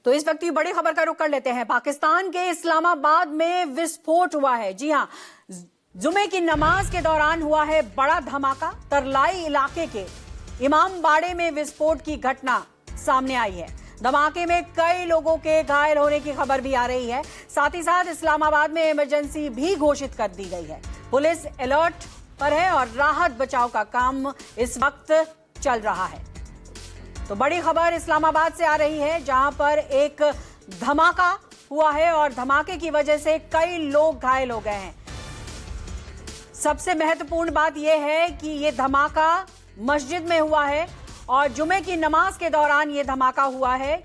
तो इस वक्त की बड़ी खबर का रुख कर लेते हैं। पाकिस्तान के इस्लामाबाद में विस्फोट हुआ है। जी हां, जुमे की नमाज के दौरान हुआ है बड़ा धमाका। तरलाई इलाके के इमाम बाड़े में विस्फोट की घटना सामने आई है। धमाके में कई लोगों के घायल होने की खबर भी आ रही है। साथ ही साथ इस्लामाबाद में इमरजेंसी भी घोषित कर दी गई है। पुलिस अलर्ट पर है और राहत बचाव का काम इस वक्त चल रहा है। तो बड़ी खबर इस्लामाबाद से आ रही है, जहां पर एक धमाका हुआ है और धमाके की वजह से कई लोग घायल हो गए हैं। सबसे महत्वपूर्ण बात यह है कि यह धमाका मस्जिद में हुआ है और जुमे की नमाज के दौरान यह धमाका हुआ है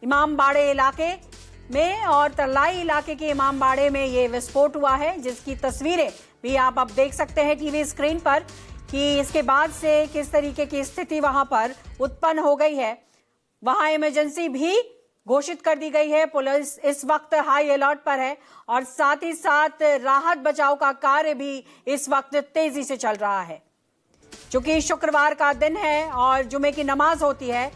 इमाम बाड़े इलाके में। और तरलाई इलाके के इमाम बाड़े में यह विस्फोट हुआ है, जिसकी तस्वीरें भी आप अब देख सकते हैं टीवी स्क्रीन पर कि इसके बाद से किस तरीके की स्थिति वहां पर उत्पन्न हो गई है। वहां इमरजेंसी भी घोषित कर दी गई है। पुलिस इस वक्त हाई अलर्ट पर है और साथ ही साथ राहत बचाव का कार्य भी इस वक्त तेजी से चल रहा है। चूंकि शुक्रवार का दिन है और जुमे की नमाज होती है,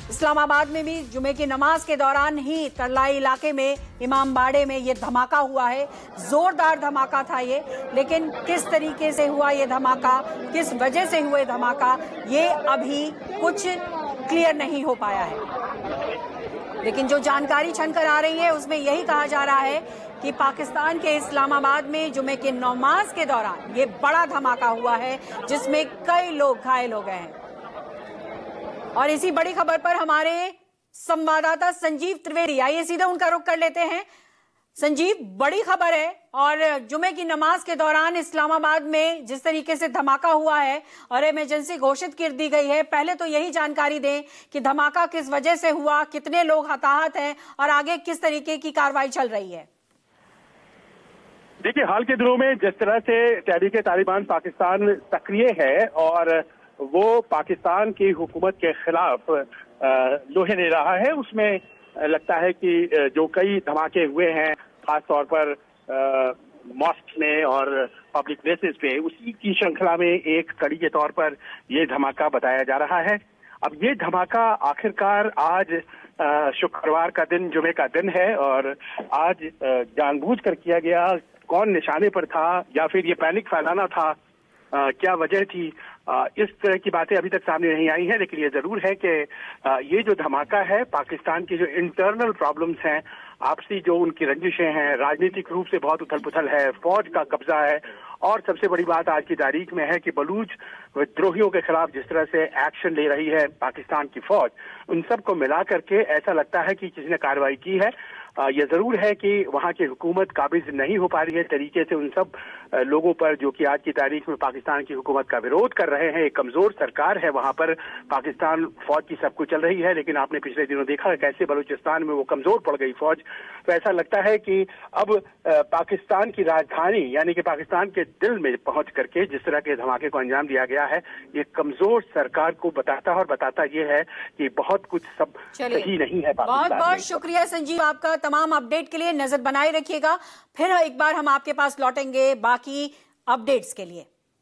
इस्लामाबाद में भी जुमे की नमाज के दौरान ही तरलाई इलाके में इमाम बाड़े में ये धमाका हुआ है। जोरदार धमाका था ये, लेकिन किस तरीके से हुआ ये धमाका, किस वजह से हुआ धमाका, ये अभी कुछ क्लियर नहीं हो पाया है। लेकिन जो जानकारी छनकर आ रही है उसमें यही कहा जा रहा है कि पाकिस्तान के इस्लामाबाद में जुमे की नमाज के दौरान ये बड़ा धमाका हुआ है, जिसमें कई लोग घायल हो गए हैं। और इसी बड़ी खबर पर हमारे संवाददाता संजीव त्रिवेदी, आइए सीधे उनका रुख कर लेते हैं। संजीव, बड़ी खबर है और जुमे की नमाज के दौरान इस्लामाबाद में जिस तरीके से धमाका हुआ है और इमरजेंसी घोषित कर दी गई है, पहले तो यही जानकारी दें कि धमाका किस वजह से हुआ, कितने लोग हताहत हैं और आगे किस तरीके की कार्रवाई चल रही है। देखिए, हाल के दिनों में जिस तरह से तहरीक-ए-तालिबान पाकिस्तान सक्रिय है और वो पाकिस्तान की हुकूमत के खिलाफ लोहे ले रहा है, उसमें लगता है कि जो कई धमाके हुए हैं खास तौर पर मॉस्क में और पब्लिक प्लेसेस पे, उसी की श्रृंखला में एक कड़ी के तौर पर ये धमाका बताया जा रहा है। अब ये धमाका आखिरकार आज शुक्रवार का दिन, जुमे का दिन है और आज जानबूझकर किया गया, कौन निशाने पर था या फिर ये पैनिक फैलाना था, क्या वजह थी, इस तरह की बातें अभी तक सामने नहीं आई हैं। लेकिन ये जरूर है कि ये जो धमाका है, पाकिस्तान की जो इंटरनल प्रॉब्लम्स हैं, आपसी जो उनकी रंजिशें हैं, राजनीतिक रूप से बहुत उथल पुथल है, फौज का कब्जा है और सबसे बड़ी बात आज की तारीख में है कि बलूच विद्रोहियों के खिलाफ जिस तरह से एक्शन ले रही है पाकिस्तान की फौज, उन सब को मिला करके ऐसा लगता है कि किसी ने कार्रवाई की है। ये जरूर है कि वहाँ की हुकूमत काबिज नहीं हो पा रही है तरीके से उन सब लोगों पर जो कि आज की तारीख में पाकिस्तान की हुकूमत का विरोध कर रहे हैं। एक कमजोर सरकार है वहाँ पर, पाकिस्तान फौज की सब कुछ चल रही है, लेकिन आपने पिछले दिनों देखा कैसे बलूचिस्तान में वो कमजोर पड़ गई फौज। तो ऐसा लगता है कि अब पाकिस्तान की राजधानी यानी कि पाकिस्तान के दिल में पहुंच करके जिस तरह के धमाके को अंजाम दिया गया है, ये कमजोर सरकार को बताता है और बताता ये है कि बहुत कुछ सब सही नहीं है। बहुत बहुत शुक्रिया संजीव आपका तमाम अपडेट के लिए। नजर बनाए रखिएगा, फिर एक बार हम आपके पास लौटेंगे बाकी अपडेट्स के लिए।